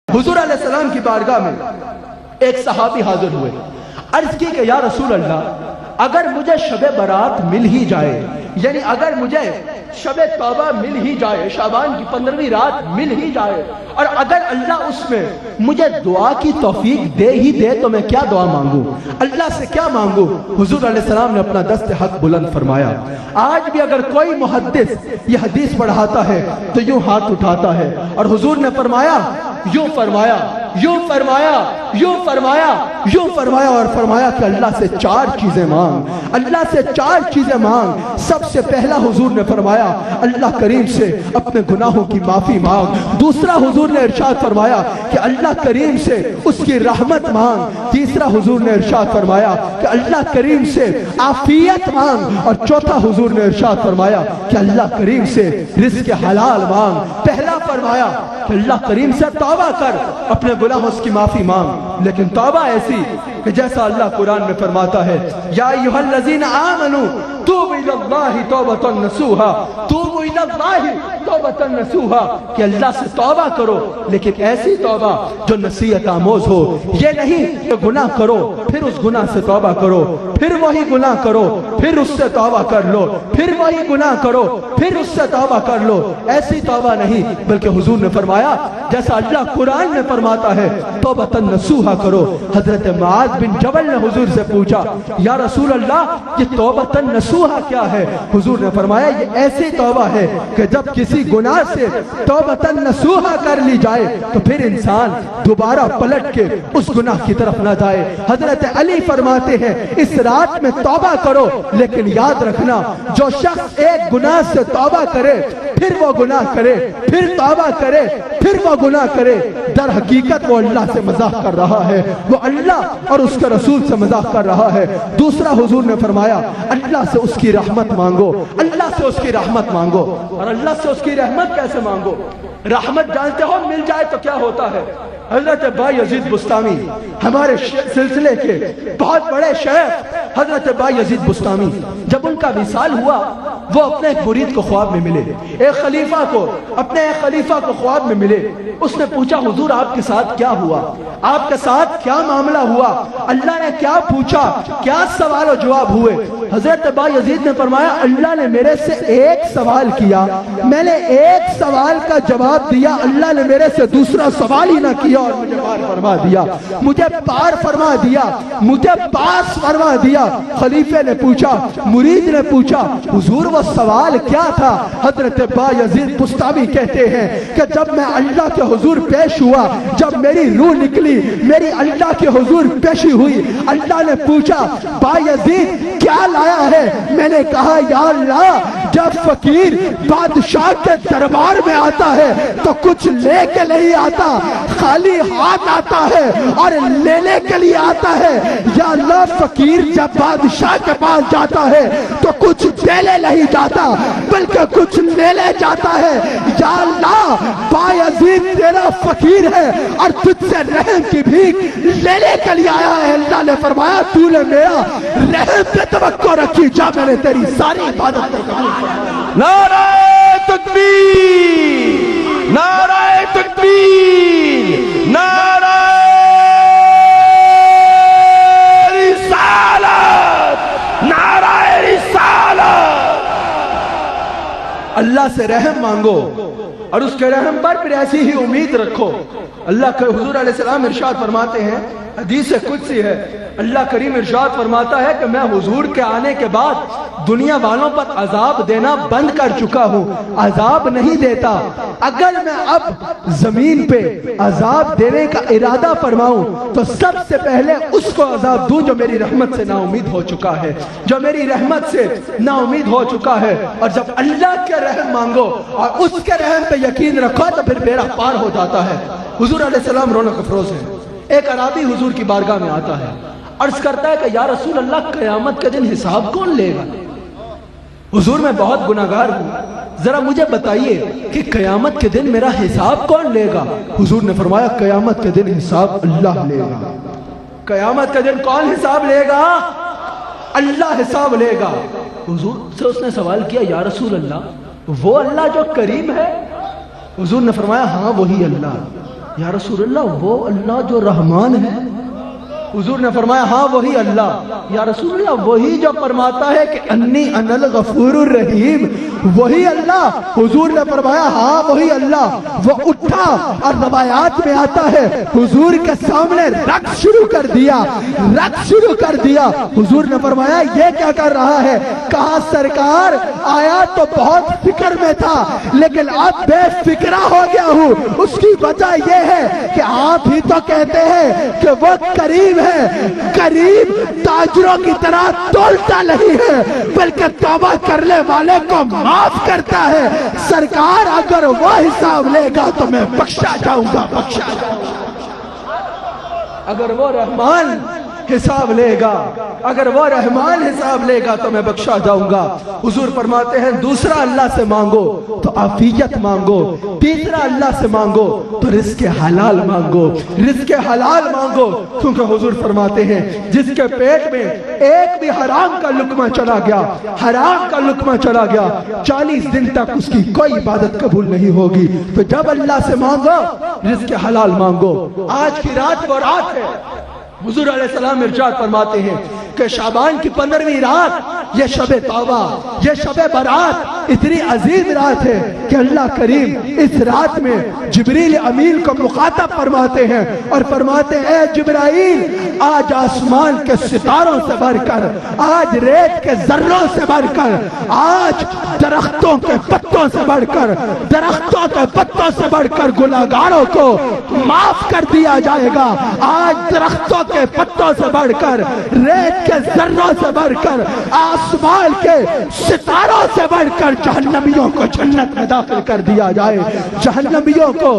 حضور علیہ السلام کی بارگاہ میں ایک صحابی حاضر ہوئے، عرض کی کہ یا رسول اللہ، اگر مجھے شب برات مل ہی جائے، یعنی اگر مجھے شب توبہ مل ہی جائے، شعبان کی 15ویں رات مل ہی جائے، اور اگر اللہ اس میں مجھے دعا کی توفیق دے ہی دے تو میں کیا دعا مانگوں، اللہ سے کیا مانگوں؟ حضور علیہ السلام نے اپنا دست حق بلند فرمایا۔ آج بھی اگر کوئی محدث یہ حدیث پڑھاتا ہے تو یوں ہاتھ اٹھاتا ہے، اور حضور نے فرمایا، یوں فرمایا، یوں فرمایا، یوں فرمایا، یوں فرمایا، اور فرمایا کہ اللہ سے 4 چیزیں مانگ، اللہ سے 4 چیزیں مانگ۔ سب سے پہلا حضور نے فرمایا اللہ کریم سے اپنے گناہوں کی معافی مانگ۔ دوسرا حضور نے ارشاد فرمایا کہ اللہ کریم سے اس کی رحمت مانگ۔ تیسرا حضور نے ارشاد فرمایا کہ اللہ کریم سے عافیت مانگ، اور چوتھا حضور نے ارشاد فرمایا کہ اللہ کریم سے رزق حلال مانگ۔ پہلا فرمایا کہ اللہ کریم سے توبہ کر، اپنے گناہوں کی معافی مانگ، لیکن توبہ ایسی کہ جیسا اللہ قرآن میں فرماتا ہے، یا ایھا الذین آمنوا توبوا الی اللہ توبۃ نصوحا، توبوا الی اللہ توبۃ نصوحا، کہ اللہ سے توبہ کرو لیکن ایسی توبہ جو نصیحت آموز ہو۔ یہ نہیں کہ گناہ کرو پھر اس گناہ سے توبہ کرو، پھر وہی گناہ کرو پھر اس سے توبہ کر لو، پھر وہی گناہ کرو پھر اس سے توبہ کر لو، ایسی توبہ نہیں، بلکہ حضور نے فرمایا جیسا اللہ قرآن میں فرماتا ہے توبۃ نصوحا کرو۔ حضرت معاذ بن جبل نے حضور سے پوچھا یا رسول اللہ یہ توبۃ نصوحا کیا ہے؟ حضور نے فرمایا یہ ایسی توبہ ہے کہ جب کسی گناہ سے توبۃ نصوحا کر لی جائے تو پھر انسان دوبارہ پلٹ کے اس گناہ کی طرف نہ جائے۔ حضرت علی فرماتے ہیں اس رات میں توبہ کرو، لیکن یاد رکھنا جو شخص ایک گناہ سے توبہ کرے پھر وہ گناہ کرے، پھر توبہ کرے، پھر وہ گناہ کرے، در حقیقت وہ اللہ سے مذاق کر رہا ہے، وہ اللہ اور اس کے رسول سے مذاق کر رہا ہے۔ دوسرا حضور نے فرمایا اللہ سے اس کی رحمت مانگو، اللہ سے اس کی رحمت مانگو۔ اور اللہ سے اس کی رحمت کیسے مانگو؟ رحمت جانتے ہو مل جائے تو کیا ہوتا ہے؟ حضرت بایزید بستامی ہمارے سلسلے کے بہت بڑے شیخ حضرت بایزید بستامی، جب ان کا وصال ہوا وہ اپنے ایک مرید کو خواب میں ملے، ایک خلیفہ کو، اپنے ایک خلیفہ کو خواب میں ملے۔ اس نے پوچھا حضور آپ کے ساتھ کیا ہوا، آپ کے ساتھ کیا معاملہ ہوا، اللہ نے کیا پوچھا، کیا سوال و جواب ہوئے؟ حضرت بایزید نے فرمایا اللہ نے میرے سے ایک سوال کیا، میں نے ایک سوال کا جواب دیا، اللہ نے میرے سے دوسرا سوال ہی نہ کیا اور مجھے پار فرما دیا، مجھے پار فرما دیا، مجھے پاس فرما دیا۔ خلیفے نے پوچھا، مرید نے پوچھا حضور وہ سوال کیا تھا؟ حضرت بایزید بستامی کہتے ہیں کہ جب میں اللہ کے حضور پیش ہوا، جب میری روح نکلی، میری اللہ کے حضور پیشی ہوئی، اللہ نے پوچھا بایزید کیا لایا ہے؟ میں نے کہا یا اللہ جب فقیر بادشاہ کے دربار میں آتا ہے تو کچھ لے کے نہیں آتا، خالی ہاتھ آتا ہے اور لینے کے لیے آتا ہے۔ یا اللہ فقیر جب بادشاہ کے پاس جاتا ہے تو کچھ دینے نہیں جاتا بلکہ کچھ لینے جاتا ہے۔ یا اللہ بایزید تیرا فقیر ہے اور تجھ سے رحم کی بھیک لینے کے لیے آیا ہے۔ اللہ نے فرمایا تو نے میرا رحم پہ توقع رکھی، جا میں نے تیری ساری عبادت کو قبول فرمایا۔ نعرہ تکبیر، نعرہ تکبیر، نعرہ رسالت، نعرہ رسالت۔ اللہ سے رحم مانگو اور اس کے رحم پر پھر ایسی ہی امید رکھو۔ اللہ کے حضور علیہ السلام ارشاد فرماتے ہیں، حدیث قدسی ہے، اللہ کریم ارشاد فرماتا ہے کہ میں حضور کے آنے کے بعد دنیا والوں پر عذاب دینا بند کر چکا ہوں، عذاب نہیں دیتا۔ اگر میں اب زمین پہ عذاب دینے کا ارادہ فرماؤں تو سب سے پہلے اس کو عذاب دوں جو میری رحمت سے نا امید ہو چکا ہے، جو میری رحمت سے نا امید ہو چکا ہے۔ اور جب اللہ کے رحم مانگو اور اس کے رحم پہ یقین رکھو تو پھر بیڑا پار ہو جاتا ہے۔ حضور علیہ السلام رونق افروز ہیں۔ ایک عرابی حضور کی بارگاہ میں آتا ہے، عرض کرتا ہے کہ یا رسول اللہ قیامت کے دن حساب کون لے گا؟ حضور میں بہت گناہگار ہوں، ذرا مجھے بتائیے کہ قیامت کے دن میرا حساب کون لے گا؟ حضور نے فرمایا قیامت کے دن حساب اللہ لے گا۔ قیامت کے دن کون حساب لے گا؟ اللہ حساب لے گا۔ حضور سے اس نے سوال کیا یا رسول اللہ وہ اللہ جو کریم ہے؟ حضور نے فرمایا ہاں وہی اللہ۔ یا رسول اللہ وہ اللہ جو رحمان ہے؟ حضور نے فرمایا ہاں وہی اللہ۔ یا رسول اللہ وہی جو فرماتا ہے کہ انی انا الغفور الرحیم، وہی اللہ؟ حضور نے فرمایا ہاں وہی اللہ۔ وہ اٹھا اور روایات میں آتا ہے حضور کے سامنے رقص شروع کر دیا، رقص شروع کر دیا۔ حضور نے فرمایا یہ کیا کر رہا ہے؟ کہا سرکار آیا تو بہت فکر میں تھا لیکن اب بے فکرہ ہو گیا ہوں۔ اس کی وجہ یہ ہے کہ آپ ہی تو کہتے ہیں کہ وہ کریم ہے، کریم تاجروں کی طرح تولتا نہیں ہے بلکہ توبہ کرنے والے کو معاف کرتا ہے۔ سرکار اگر وہ حساب لے گا تو میں بخشا جاؤں گا، بخشا جاؤں گا۔ اگر وہ رحمان حساب لے گا، اگر وہ رحمان حساب لے گا تو میں بخشا جاؤں گا۔ حضور فرماتے ہیں دوسرا اللہ سے مانگو تو عافیت مانگو، تیسرا اللہ سے مانگو تو رزق حلال مانگو، رزق حلال مانگو، کیونکہ حضور فرماتے ہیں جس کے پیٹ میں ایک بھی حرام کا لقمہ چلا گیا، حرام کا لقمہ چلا گیا، 40 دن تک اس کی کوئی عبادت قبول نہیں ہوگی۔ تو جب اللہ سے مانگو رزق حلال مانگو۔ آج کی رات وہ رات ہے، حضور علیہ السلام ارشاد فرماتے ہیں کہ شعبان کی 15ویں رات، یہ شب توبہ، یہ شب برات اتنی عظیم رات ہے کہ اللہ کریم اس رات میں جبریل امین کو مخاطب فرماتے ہیں اور فرماتے ہیں اے جبرائیل آج آسمان کے ستاروں سے بڑھ کر، آج ریت کے ذروں سے بڑھ کر، آج درختوں کے پتوں سے بڑھ کر، درختوں کے پتوں سے بڑھ کر گناہگاروں کو معاف کر دیا جائے گا۔ آج درختوں کے پتوں سے بڑھ کر، ریت کے ذروں سے بڑھ کر، آسمان کے ستاروں سے بڑھ کر جہنمیوں کو جنت میں داخل کر دیا جائے، جہنمیوں کو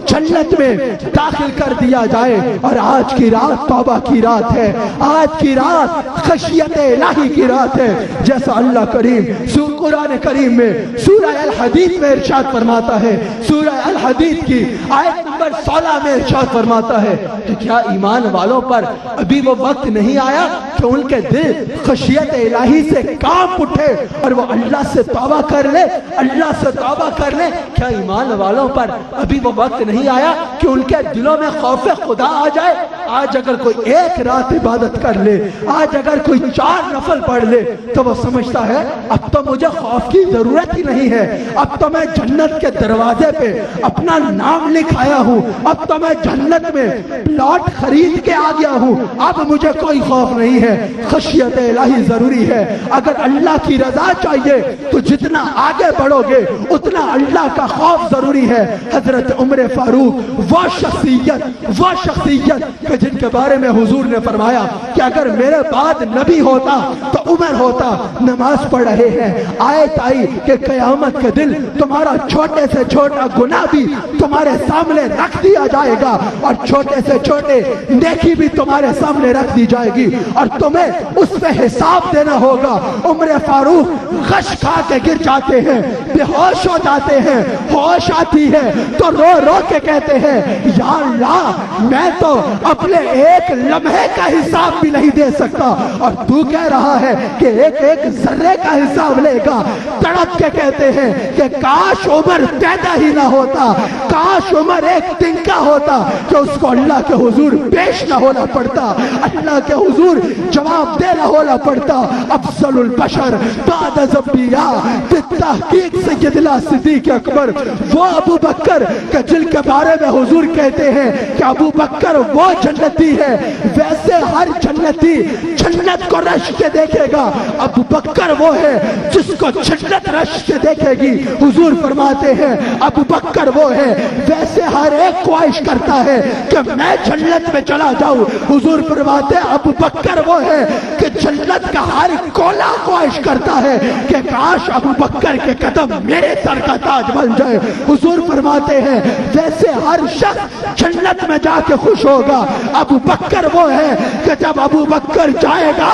جنت میں داخل کر دیا جائے۔ اور آج کی رات توبہ کی رات ہے، آج کی رات خشیت الہی کی رات ہے، جیسا اللہ کریم قرآن کریم میں سورہ الحدید میں ارشاد فرماتا ہے، سورہ الحدید کی آیت نمبر 16 میں ارشاد فرماتا ہے کہ کیا ایمان والوں پر ابھی وہ وقت نہیں آیا کہ ان کے دل خشیت الہی سے کانپ اٹھے اور وہ اللہ سے توبہ کر لے، اللہ سے توبہ کر لے؟ کیا ایمان والوں پر ابھی وہ وقت نہیں آیا کہ ان کے دلوں میں خوف خدا آ جائے؟ آج اگر کوئی ایک رات عبادت کر لے، آج اگر کوئی 4 نفل پڑھ لے تو وہ سمجھتا ہے اب تو مجھے خوف کی ضرورت ہی نہیں ہے، اب تو میں جنت کے دروازے پہ اپنا نام لکھایا ہوں، اب تو میں جنت میں پلاٹ خرید کے آ گیا ہوں، اب مجھے کوئی خوف نہیں ہے۔ خشیت الہی ضروری ہے۔ اگر اللہ کی رضا چاہیے تو جتنا آگے بڑھو گے اتنا اللہ کا خوف ضروری ہے۔ حضرت عمر فاروق وہ شخصیت کہ جن کے بارے میں حضور نے فرمایا کہ اگر میرے بعد نبی ہوتا تو عمر ہوتا۔ نماز پڑھ رہے ہیں، آیت آئی کہ قیامت کے دن تمہارا چھوٹے سے چھوٹا گناہ بھی تمہارے سامنے رکھ دیا جائے گا اور چھوٹے سے چھوٹے نیکی بھی تمہارے سامنے رکھ دی جائے گی اور تمہیں اس پہ حساب دینا ہوگا۔ عمر فاروق غش کھا کے گر جاتے ہیں، بے ہوش ہو جاتے ہیں، ہوش آتی ہے تو رو رو کے کہتے ہیں یا اللہ میں تو اپنے ایک لمحے کا حساب بھی نہیں دے سکتا اور تو کہہ رہا ہے کہ ایک ایک ذرے کا حساب لے گا۔ تڑپ کے کہتے ہیں کہ کاش عمر پیدا ہی نہ ہوتا، کاش عمر ایک دن کا ہوتا کہ اس کو اللہ کے حضور پیش نہ ہونا پڑتا، اللہ کے حضور جواب دینا ہونا پڑتا۔ افضل البشر بعد الانبیاء بالتحقیق سیدنا صدیق اکبر وہ ابو بکر کہ جن کے بارے میں حضور کہتے ہیں کہ ابو بکر وہ جنتی ہے، ویسے ہر جنتی جنت کو رش کے دیکھے گا، ابو بکر وہ ہے جس کو جنت رش کے دیکھے گی۔ حضور فرماتے ہیں ابو بکر وہ ہے، ویسے ہر ایک خواہش کرتا ہے کہ میں جنت میں چلا جاؤں۔ حضور فرماتے ہیں ابو بکر وہ ہے کہ جنت کا ہر کولا خواہش کرتا ہے کہ کاش ابو بکر کے قدم میرے سر کا تاج بن جائے۔ حضور فرماتے ہیں ویسے ہر شخص جنت میں جا کے خوش ہوگا، ابو بکر وہ ہے کہ جب ابو بکر جائے گا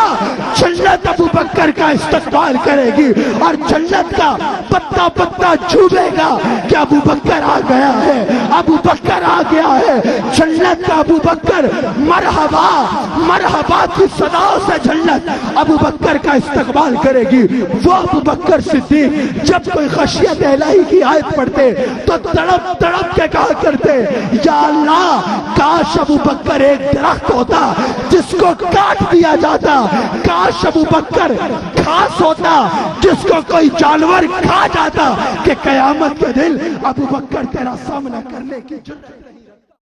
جنت ابو بکر کا استقبال کرے گی اور جنت کا پتا پتا چھوے گا کہ ابو بکر آ گیا ہے، ابو بکر آ گیا ہے۔ جنت کا ابو بکر مرحبا مرحبا کی صدا سے جنت ابو بکر کا استقبال کرے گی۔ وہ ابو بکر صدیق جب کوئی خشیت الہی کی آیت پڑھتے تو تڑپ تڑپ کے کہا کرتے یا اللہ کاش ابو بکر ایک درخت ہوتا جس کو کاٹ دیا جاتا، کاش ابو بکر گھاس ہوتا جس کو کوئی جانور کھا جاتا کہ قیامت کے دن ابو بکر تیرا سامنا کرنے کی جرات